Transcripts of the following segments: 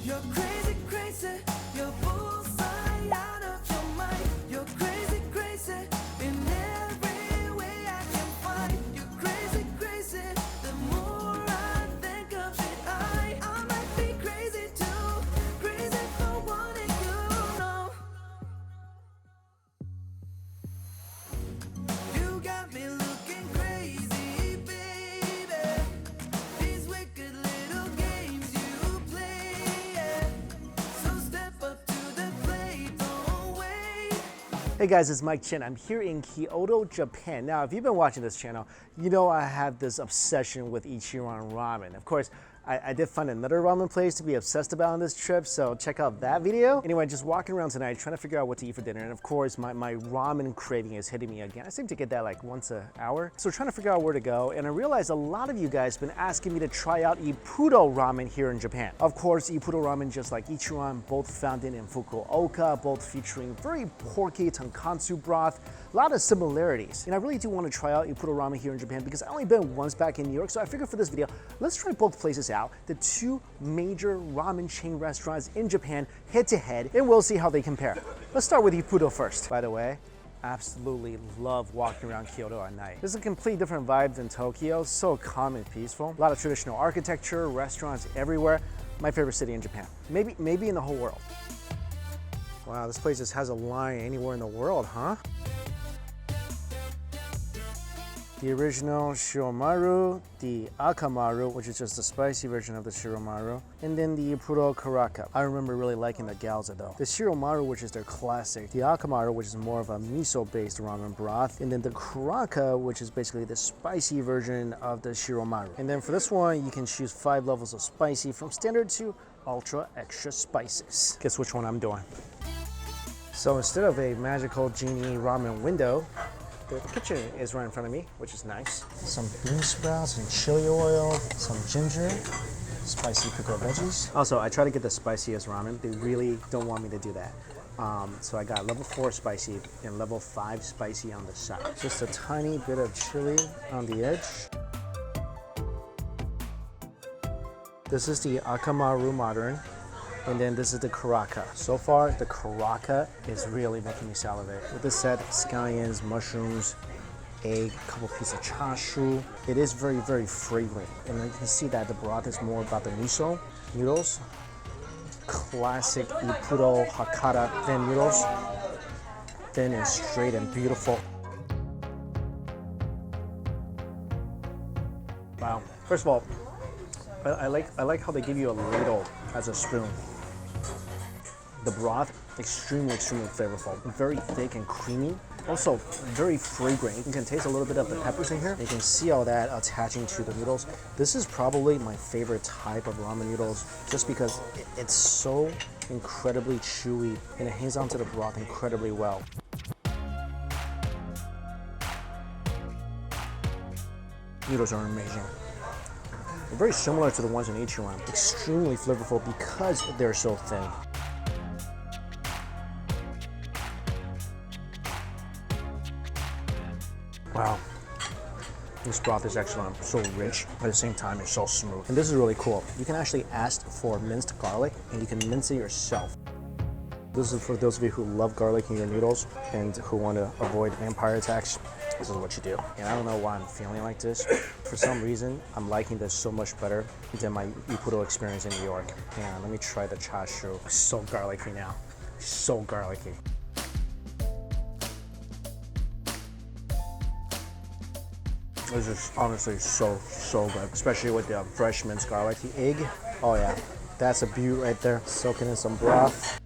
You're crazy, crazy. You're bullseye out of your mind. You're crazy, crazy. In every way I can find. You're crazy, crazy. The more I think of it, I might be crazy too. Crazy for wanting you, no. You got me looking crazy, baby. These wicked little games you play, yeah. So step up to the plate, don't wait. Hey guys, it's Mike Chen. I'm here in Kyoto, Japan. Now, if you've been watching this channel, you know I have this obsession with Ichiran ramen. Of course, I did find another ramen place to be obsessed about on this trip, so check out that video. Anyway, just walking around tonight, trying to figure out what to eat for dinner, and of course, my ramen craving is hitting me again. I seem to get that like once an hour. So trying to figure out where to go, and I realized a lot of you guys have been asking me to try out Ippudo Ramen here in Japan. Of course, Ippudo Ramen, just like Ichiran, both founded in Fukuoka, both featuring very porky tonkatsu broth, a lot of similarities. And I really do want to try out Ippudo Ramen here in Japan because I've only been once back in New York, so I figured for this video, let's try both places out, the two major ramen chain restaurants in Japan head to head, and we'll see how they compare. Let's start with Ippudo first. By the way, absolutely love walking around Kyoto at night. This is a complete different vibe than Tokyo, so calm and peaceful. A lot of traditional architecture, restaurants everywhere. My favorite city in Japan, maybe in the whole world. Wow, this place just has a line anywhere in the world, huh? The original shiromaru, the akamaru, which is just the spicy version of the shiromaru, and then the Ippudo karaka. I remember really liking the gyoza though. The shiromaru, which is their classic, the akamaru, which is more of a miso-based ramen broth, and then the karaka, which is basically the spicy version of the shiromaru. And then for this one, you can choose 5 levels of spicy from standard to ultra extra spices. Guess which one I'm doing. So instead of a magical genie ramen window, the kitchen is right in front of me, which is nice. Some bean sprouts and chili oil, some ginger, spicy pickled veggies. Also, I try to get the spiciest ramen. They really don't want me to do that. So I got level 4 spicy and level 5 spicy on the side. Just a tiny bit of chili on the edge. This is the Akamaru Modern. And then this is the karaka. So far, the karaka is really making me salivate. With this set, scallions, mushrooms, egg, a couple pieces of chashu. It is very, very fragrant. And you can see that the broth is more about the miso. Noodles, classic Ippudo Hakata thin noodles. Thin and straight and beautiful. Wow. First of all, I like how they give you a ladle as a spoon. The broth, extremely flavorful. Very thick and creamy. Also, very fragrant. You can taste a little bit of the peppers in here. You can see all that attaching to the noodles. This is probably my favorite type of ramen noodles just because it's so incredibly chewy and it hangs onto the broth incredibly well. Noodles are amazing. They're very similar to the ones in Ichiran. Extremely flavorful because they're so thin. Wow, this broth is excellent, so rich, at the same time it's so smooth. And this is really cool. You can actually ask for minced garlic and you can mince it yourself. This is for those of you who love garlic in your noodles and who want to avoid vampire attacks. This is what you do. And I don't know why I'm feeling like this. For some reason, I'm liking this so much better than my Ippudo experience in New York. And let me try the chashu. It's so garlicky now, so garlicky. This is honestly so good, especially with the fresh minced garlic. The egg, oh yeah, that's a beaut right there. Soaking in some broth.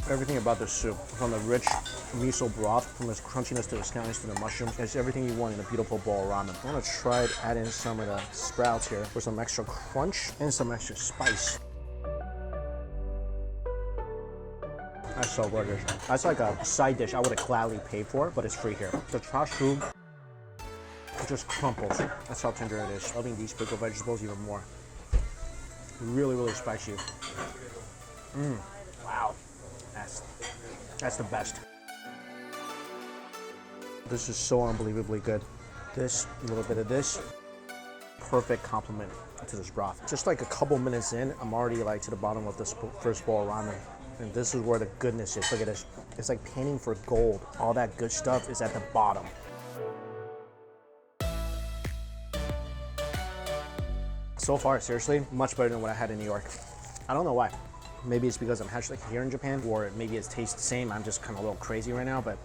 Everything about the soup, from the rich miso broth, from its crunchiness to the scallions to the mushrooms, it's everything you want in a beautiful bowl of ramen. I'm gonna try to add in some of the sprouts here for some extra crunch and some extra spice. That's so gorgeous. That's like a side dish I would have gladly paid for, but it's free here. The chashu, it just crumples. That's how tender it is. Loving these pickled vegetables even more. Really spicy. Wow. That's the best. This is so unbelievably good. This, a little bit of this. perfect complement to this broth. Just like a couple minutes in, I'm already like to the bottom of this first bowl of ramen. And this is where the goodness is. Look at this. It's like panning for gold. All that good stuff is at the bottom. So far, seriously, much better than what I had in New York. I don't know why. Maybe it's because I'm actually here in Japan, or maybe it tastes the same. I'm just kind of a little crazy right now, but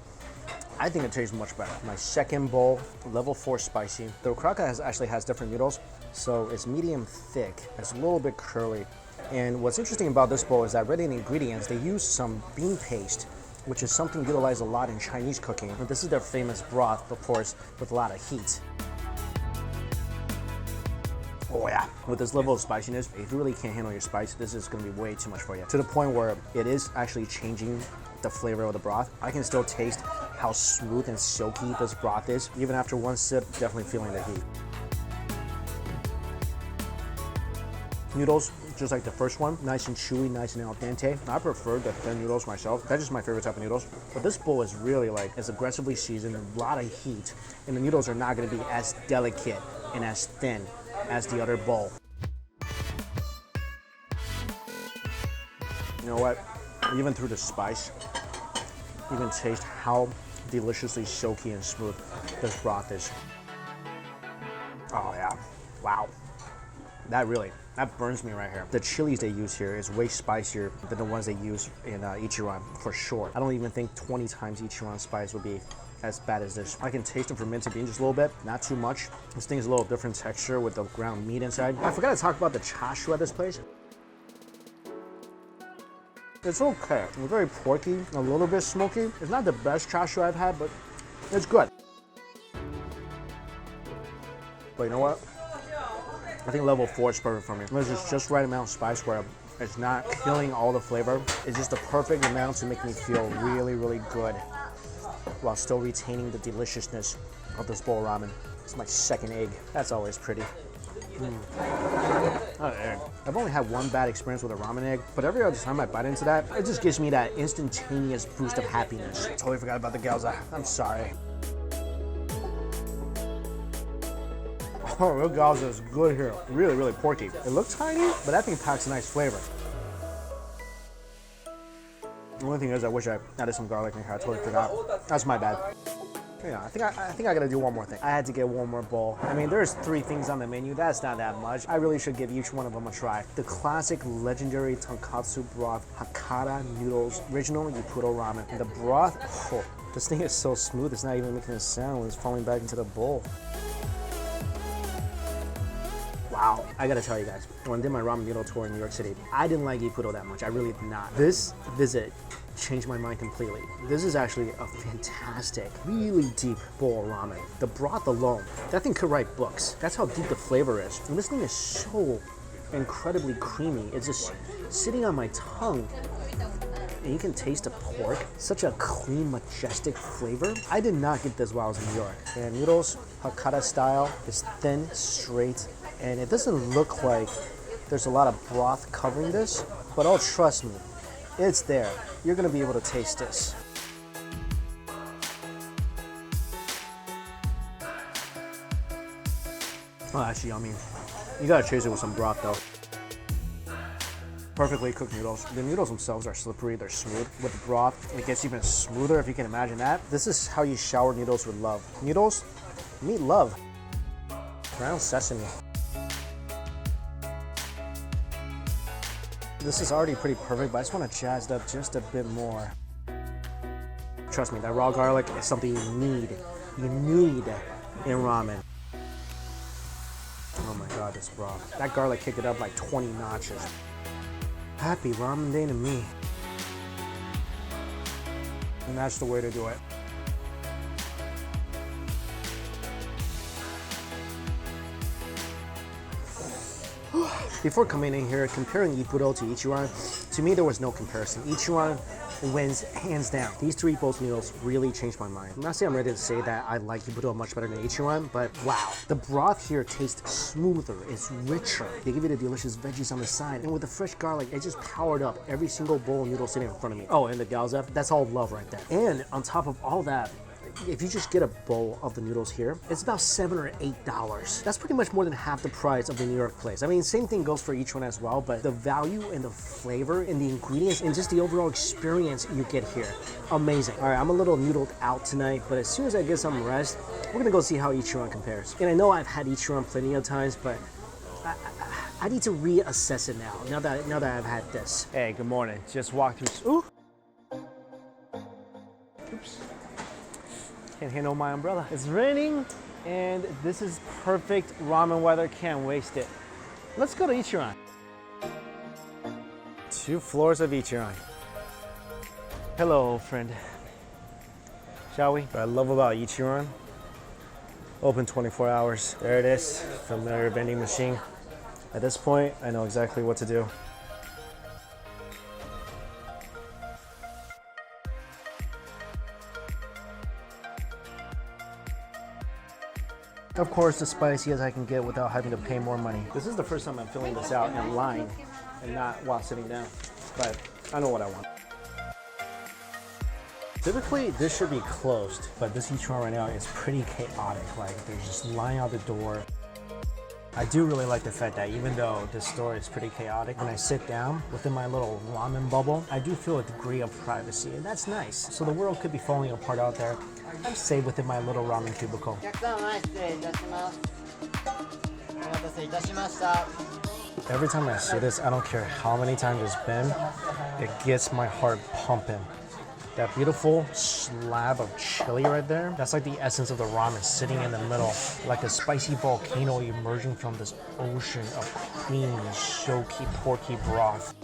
I think it tastes much better. My second bowl, level 4 spicy. The okiraka actually has different noodles, so it's medium thick. It's a little bit curly. And what's interesting about this bowl is that right in the ingredients, they use some bean paste, which is something utilized a lot in Chinese cooking. And this is their famous broth, of course, with a lot of heat. Oh yeah, with this level of spiciness, if you really can't handle your spice, this is gonna be way too much for you. To the point where it is actually changing the flavor of the broth. I can still taste how smooth and silky this broth is. Even after one sip, definitely feeling the heat. Noodles, just like the first one, nice and chewy, nice and al dente. I prefer the thin noodles myself. That's just my favorite type of noodles. But this bowl is really like, it's aggressively seasoned, a lot of heat, and the noodles are not gonna be as delicate and as thin as the other bowl. You know what? Even through the spice, you can taste how deliciously silky and smooth this broth is. Oh yeah, wow. That burns me right here. The chilies they use here is way spicier than the ones they use in Ichiran, for sure. I don't even think 20 times Ichiran spice would be as bad as this. I can taste the fermented bean just a little bit, not too much. This thing is a little different texture with the ground meat inside. I forgot to talk about the chashu at this place. It's okay. It's very porky, a little bit smoky. It's not the best chashu I've had, but it's good. But you know what? I think level 4 is perfect for me. This is just right amount of spice where it's not killing all the flavor. It's just the perfect amount to make me feel really, really good while still retaining the deliciousness of this bowl of ramen. It's my second egg. That's always pretty. Egg. I've only had one bad experience with a ramen egg, but every other time I bite into that, it just gives me that instantaneous boost of happiness. Totally forgot about the gyoza. I'm sorry. Oh, the gyoza is good here. Really, really porky. It looks tiny, but that thing packs a nice flavor. The only thing is, I wish I added some garlic in here. I totally forgot. That's my bad. Yeah, I think I gotta do one more thing. I had to get one more bowl. I mean, there's 3 things on the menu. That's not that much. I really should give each one of them a try. The classic legendary tonkatsu broth, Hakata noodles, original Ippudo Ramen. And the broth, oh, this thing is so smooth, it's not even making a sound when it's falling back into the bowl. Wow, I gotta tell you guys, when I did my ramen noodle tour in New York City, I didn't like Ippudo that much. I really did not. This visit changed my mind completely. This is actually a fantastic, really deep bowl of ramen. The broth alone, that thing could write books. That's how deep the flavor is. And this thing is so incredibly creamy. It's just sitting on my tongue. And you can taste the pork. Such a clean, majestic flavor. I did not get this while I was in New York. And noodles, Hakata style, is thin, straight, and it doesn't look like there's a lot of broth covering this, but oh, trust me, it's there. You're gonna be able to taste this. Oh, actually, I mean, you gotta chase it with some broth though. Perfectly cooked noodles. The noodles themselves are slippery, they're smooth. With the broth, it gets even smoother if you can imagine that. This is how you shower noodles with love. Noodles meet love. Ground sesame. This is already pretty perfect, but I just want to jazz it up just a bit more. Trust me, that raw garlic is something you need. You need in ramen. Oh my God, this broth. That garlic kicked it up like 20 notches. Happy ramen day to me. And that's the way to do it. Before coming in here, comparing Ippudo to Ichiran, to me there was no comparison. Ichiran wins hands down. These 3 bowls noodles really changed my mind. I'm not saying I'm ready to say that I like Ippudo much better than Ichiran, but wow. The broth here tastes smoother, it's richer. They give you the delicious veggies on the side, and with the fresh garlic, it just powered up every single bowl of noodles sitting in front of me. Oh, and the gyoza, that's all love right there. And on top of all that, if you just get a bowl of the noodles here, it's about $7 or $8. That's pretty much more than half the price of the New York place. I mean, same thing goes for each one as well, but the value and the flavor and the ingredients and just the overall experience you get here, amazing. All right, I'm a little noodled out tonight, but as soon as I get some rest, we're gonna go see how Ichiran compares. And I know I've had Ichiran plenty of times, but I need to reassess it now that I've had this. Hey, good morning. Just walked through. Ooh. Oops. Can't handle my umbrella. It's raining, and this is perfect ramen weather. Can't waste it. Let's go to Ichiran. 2 floors of Ichiran. Hello, old friend. Shall we? What I love about Ichiran, open 24 hours. There it is, familiar vending machine. At this point, I know exactly what to do. Of course, as spicy as I can get without having to pay more money. This is the first time I'm filling this out in line and not while sitting down, but I know what I want. Typically, this should be closed, but this Ichiran right now is pretty chaotic. Like, there's just line out the door. I do really like the fact that even though this store is pretty chaotic, when I sit down within my little ramen bubble, I do feel a degree of privacy, and that's nice. So the world could be falling apart out there. I'm safe within my little ramen cubicle. Every time I see this, I don't care how many times it's been, it gets my heart pumping. That beautiful slab of chili right there, that's like the essence of the ramen sitting in the middle, like a spicy volcano emerging from this ocean of creamy, soaky, porky broth.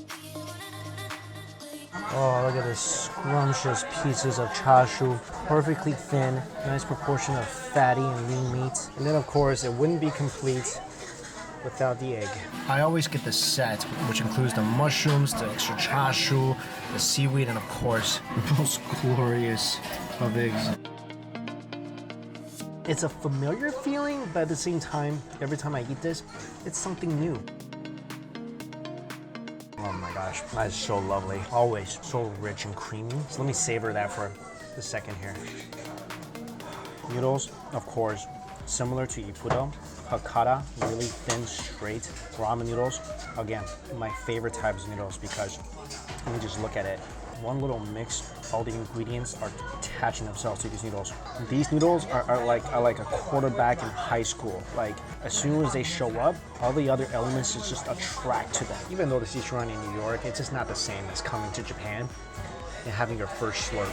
Oh, look at this scrumptious pieces of chashu, perfectly thin, nice proportion of fatty and lean meat. And then of course, it wouldn't be complete without the egg. I always get the set, which includes the mushrooms, the extra chashu, the seaweed, and of course, the most glorious of eggs. It's a familiar feeling, but at the same time, every time I eat this, it's something new. Oh my gosh, that is so lovely. Always so rich and creamy. So let me savor that for a second here. Noodles, of course, similar to Ippudo. Hakata, really thin, straight ramen noodles. Again, my favorite types of noodles because let me just look at it. One little mix, all the ingredients are attaching themselves to these noodles. These noodles are like a quarterback in high school. Like, as soon as they show up, all the other elements just attract to them. Even though this Ichiran in New York, it's just not the same as coming to Japan and having your first slurp.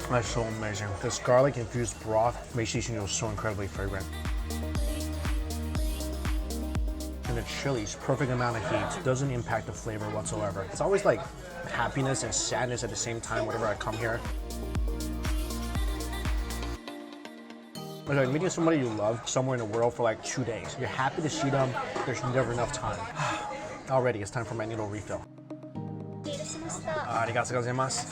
That's so amazing. This garlic infused broth makes these noodles so incredibly fragrant. And the chili's perfect amount of heat doesn't impact the flavor whatsoever. It's always like happiness and sadness at the same time whenever I come here. It's like meeting somebody you love somewhere in the world for like 2 days. You're happy to see them, there's never enough time. Already, it's time for my noodle refill. Arigatou gozaimasu.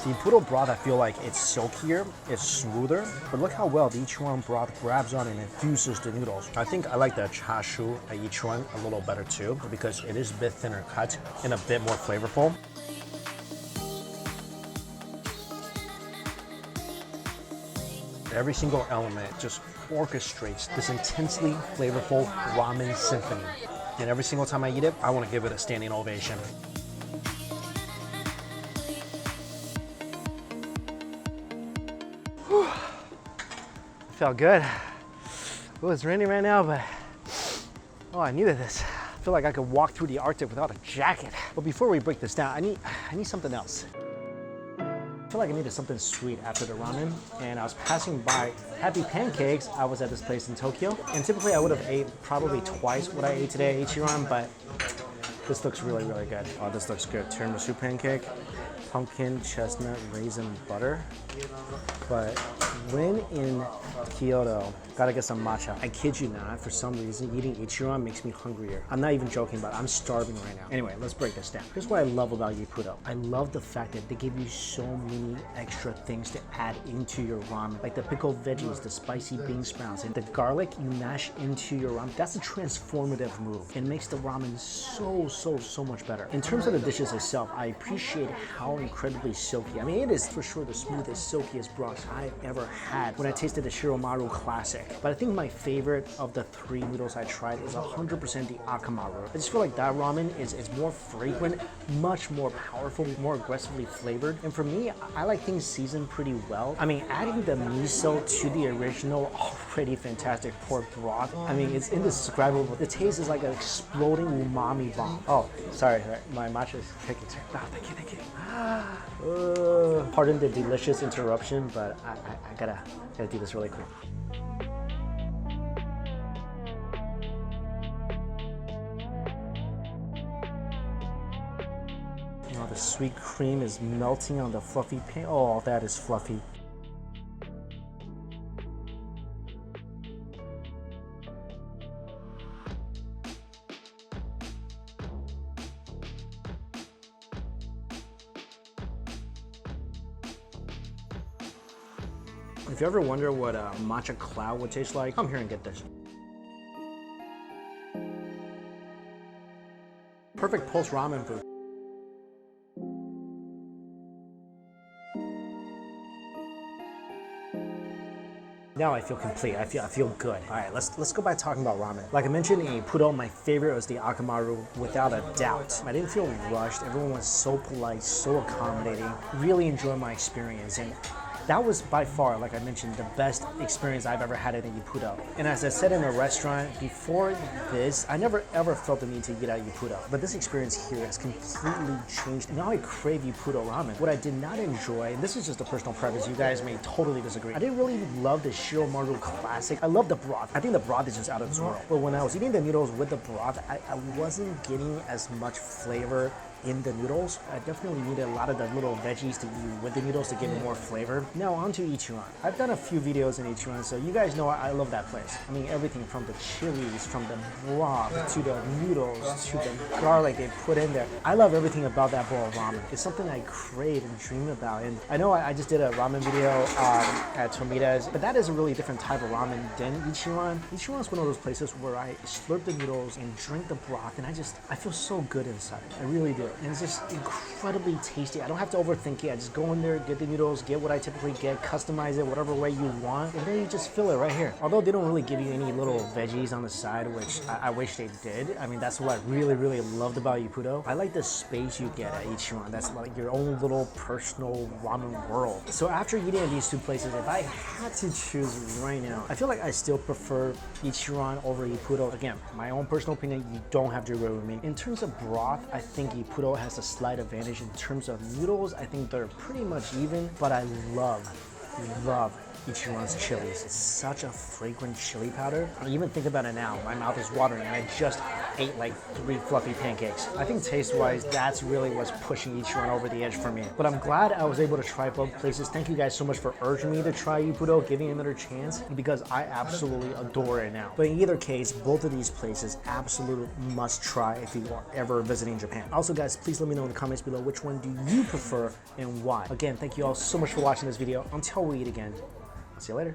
The Ippudo broth, I feel like it's silkier, it's smoother, but look how well the Ichiran broth grabs on and infuses the noodles. I think I like the chashu at Ichiran a little better too, because it is a bit thinner cut and a bit more flavorful. Every single element just orchestrates this intensely flavorful ramen symphony. And every single time I eat it, I want to give it a standing ovation. Felt good. Oh, it's raining right now, but oh, I needed this. I feel like I could walk through the Arctic without a jacket. But before we break this down, I need something else. I feel like I needed something sweet after the ramen, and I was passing by Happy Pancakes. I was at this place in Tokyo, and typically I would have ate probably twice what I ate today at Ichiran, but this looks really, really good. Oh, this looks good. Tiramisu pancake. pumpkin, chestnut, raisin, butter. But when in Kyoto, gotta get some matcha. I kid you not, for some reason, eating Ichiran makes me hungrier. I'm not even joking about it. I'm starving right now. Anyway, let's break this down. Here's what I love about Ippudo. I love the fact that they give you so many extra things to add into your ramen, like the pickled veggies, the spicy bean sprouts, and the garlic you mash into your ramen. That's a transformative move. It makes the ramen so much better. In terms of the dishes itself, I appreciate how incredibly silky. I mean, it is for sure the smoothest, silkiest broth I've ever had when I tasted the Shiromaru Classic. But I think my favorite of the 3 noodles I tried is 100% the Akamaru. I just feel like that ramen is more fragrant, much more powerful, more aggressively flavored. And for me, I like things seasoned pretty well. I mean, adding the miso to the original already fantastic pork broth, I mean, it's indescribable. The taste is like an exploding umami bomb. Oh, sorry, my matcha is kicking. Oh, thank you. Pardon the delicious interruption, but I gotta do this really quick. Oh, the sweet cream is melting on the fluffy pan. Oh, that is fluffy. If you ever wonder what a matcha cloud would taste like, come here and get this. Perfect post ramen food. Now I feel complete. I feel good. All right, let's go back talking about ramen. Like I mentioned in Ippudo, my favorite was the Akamaru, without a doubt. I didn't feel rushed. Everyone was so polite, so accommodating. Really enjoyed my experience, and that was by far, like I mentioned, the best experience I've ever had at Ippudo. And as I said in a restaurant, before this, I never ever felt the need to eat at Ippudo. But this experience here has completely changed. Now I crave Ippudo ramen. What I did not enjoy, and this is just a personal preference, you guys may totally disagree, I didn't really love the Shiromaru Classic. I love the broth. I think the broth is just out of this world. But when I was eating the noodles with the broth, I wasn't getting as much flavor in the noodles. I definitely needed a lot of the little veggies to eat with the noodles to get more flavor. Now on to Ichiran. I've done a few videos in Ichiran, so you guys know I love that place. I mean, everything from the chilies, from the broth, to the noodles, to the garlic they put in there. I love everything about that bowl of ramen. It's something I crave and dream about. And I know I just did a ramen video at Tomida's, but that is a really different type of ramen than Ichiran. Ichiran is one of those places where I slurp the noodles and drink the broth, and I feel so good inside. I really do. And it's just incredibly tasty. I don't have to overthink it. I just go in there, get the noodles, get what I typically get, customize it whatever way you want, and then you just fill it right here. Although they don't really give you any little veggies on the side, which I wish they did. I mean, that's what I really loved about Ippudo. I like the space you get at Ichiran. That's like your own little personal ramen world. So after eating at these two places, if I had to choose right now, I feel like I still prefer Ichiran over Ippudo. Again, my own personal opinion, you don't have to agree with me. In terms of broth, I think Ippudo has a slight advantage. In terms of noodles, I think they're pretty much even, but I love Ichiran's chilies. It's such a fragrant chili powder. I even think about it now, my mouth is watering, and I just ate like 3 fluffy pancakes. I think taste-wise, that's really what's pushing Ichiran over the edge for me. But I'm glad I was able to try both places. Thank you guys so much for urging me to try Ippudo, giving it another chance, because I absolutely adore it now. But in either case, both of these places absolute must try if you are ever visiting Japan. Also guys, please let me know in the comments below which one do you prefer and why. Again, thank you all so much for watching this video. Until we eat again, see you later.